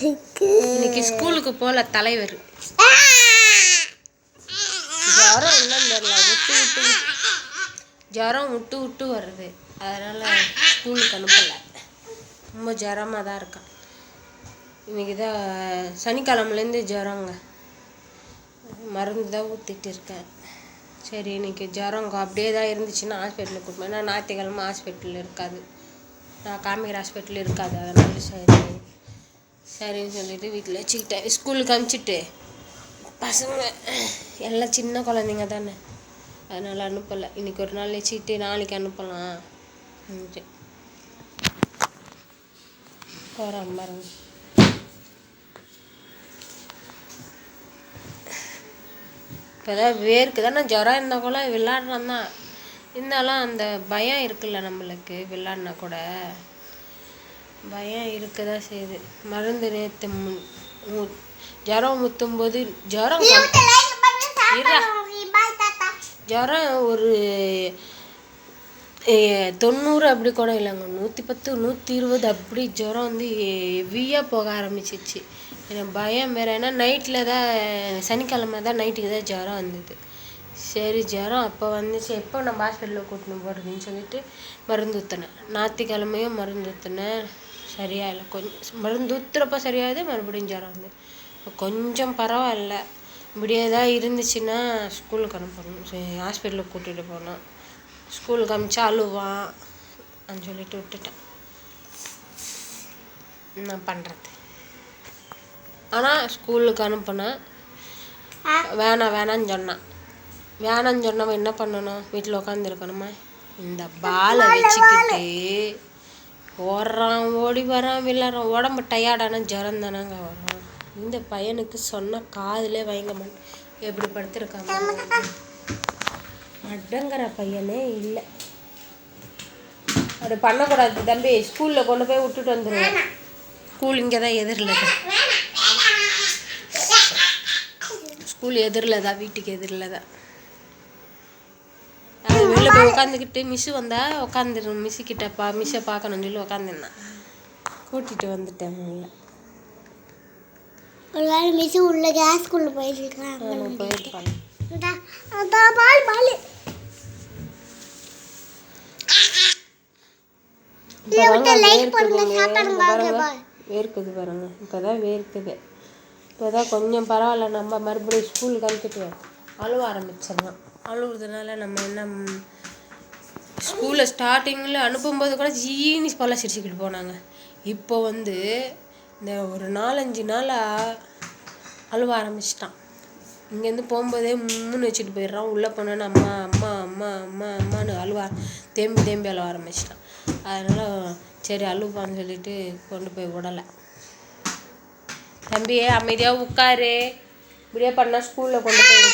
இன்னைக்கு ஸ்கூலுக்கு போகல தலைவர். ஜரம் என்னன்னு தெரியல, ஜரம் விட்டு விட்டு வருது. அதனால் ஸ்கூலுக்கு அனுப்பலை. ரொம்ப ஜரமாக தான் இருக்கான். இன்றைக்கி தான் சனிக்கிழமைலேருந்து ஜரங்க. மருந்து தான் ஊற்றிட்டு இருக்கேன். சரி, இன்றைக்கி ஜரம் அப்படியே தான் இருந்துச்சுன்னா ஹாஸ்பிட்டலுக்கு கூப்பிட்டு, ஏன்னா ஞாயிற்றுக்கிழமை ஹாஸ்பிட்டல் இருக்காது, நான் காமிக்கிற ஹாஸ்பிட்டல் இருக்காது. அதனால் சரின்னு சொல்லிவிட்டு வீட்டில் வச்சுக்கிட்டேன். ஸ்கூலுக்கு அனுப்பிச்சிட்டு பசங்க எல்லாம் சின்ன குழந்தைங்க தானே, அதனால் அனுப்பலை. இன்றைக்கி ஒரு நாள் வச்சுக்கிட்டு நாளைக்கு அனுப்பலாம் போகிறான் பாருங்க. இப்போ தான் வேர்க்கு தானே, ஜுரம் இருந்தால் கூட விளாட்றான் தான். இருந்தாலும் அந்த பயம் இருக்குல்ல நம்மளுக்கு, விளாட்னா கூட பயம் இருக்க தான் செய்யுது. மருந்து நேற்று ஜுரம் ஊற்றும்போது ஜுரம் ஒரு 90 அப்படி கூட இல்லைங்க, 110 120 அப்படி ஜுரம் வந்து ஹெவியாக போக ஆரம்பிச்சிச்சு. எனக்கு பயம் வேறு. ஏன்னா நைட்டில் தான், சனிக்கிழமை தான் நைட்டுக்கு தான் ஜுரம் வந்தது. சரி, ஜுரம் அப்போ வந்துச்சு, எப்போ நம்ம ஹாஸ்பிட்டலில் கூட்டின்னு போகிறதுன்னு சொல்லிட்டு மருந்து ஊற்றினேன். ஞாயிற்றுக்கிழமையும் மருந்து ஊற்றினேன், சரியாக இல்லை. கொஞ்சம் மருந்து ஊற்றுறப்ப சரியாகுது, மறுபடியும் ஜுரம் வந்து இப்போ கொஞ்சம் பரவாயில்ல. இப்படியே தான் இருந்துச்சுன்னா ஸ்கூலுக்கு அனுப்பணும். சரி, ஹாஸ்பிட்டலுக்கு கூட்டிகிட்டு போனோம். ஸ்கூலுக்கு அனுப்பிச்சா அழுவான் அப்படின்னு சொல்லிட்டு விட்டுட்டேன். என்ன பண்ணுறது? ஆனால் ஸ்கூலுக்கு அனுப்புனேன். வேணான்னு சொன்னவன் என்ன பண்ணணும்? வீட்டில் உட்காந்துருக்கணுமா? இந்த பாலை வச்சுக்கிட்டு ஓடுறான், ஓடி வரான், விளாட்றான். உடம்பு டயர்டான ஜுரம் தானங்க வரும். இந்த பையனுக்கு சொன்னால் காதிலே வாங்க மாட்டேன். எப்படி படுத்துருக்காங்க, அடங்கிற பையனே இல்லை. அது பண்ணக்கூடாது தம்பி. ஸ்கூலில் கொண்டு போய் விட்டுட்டு வந்துடுவேன். ஸ்கூல் இங்கே தான் எதிரில் தான், ஸ்கூல் எதிரில் தான், வீட்டுக்கு எதிரில் தான். அது வெளில போய் உட்காந்துக்கிட்டு மிஸ்ஸு வந்தால் உட்காந்துருந்தேன். மிஸ்ஸுக்கிட்டப்பா மிஸ்ஸை பார்க்கணும்னு சொல்லி உட்காந்துருந்தேன். கூட்டிகிட்டு வந்துட்டேன். ஒரு வேளை மிஸ்ஸு உள்ள கிளாஸ்க்குள்ளே போயிருக்காங்க. போயிருப்பாங்க. வேர்க்குது பாருங்க, இப்போதான் வேர்க்குது. இப்போதான் கொஞ்சம் பரவாயில்ல. நம்ம மறுபடியும் ஸ்கூலுக்கு அனுப்பிட்டு அழுவ ஆரம்பிச்சிடலாம். அழுவுறதுனால நம்ம என்ன, ஸ்கூலில் ஸ்டார்டிங்கில் அனுப்பும்போது கூட ஜீனி போல சிரிச்சுக்கிட்டு போனாங்க. இப்போ வந்து இந்த ஒரு 4-5 நாளாக அழுவ ஆரம்பிச்சிட்டான். இங்கேருந்து போகும்போதே முன்னு வச்சுட்டு போயிடுறான். உள்ளே போனோன்னு அம்மா அம்மா அம்மா அம்மா அம்மான்னு தேம்பி அழுவ ஆரம்பிச்சிட்டான். அதனால் சரி அழுவான்னு சொல்லிட்டு கொண்டு போய் விடலை. தம்பியே அமைதியாக உட்காரு, இப்படியே பண்ணால் ஸ்கூலில் கொண்டு போய்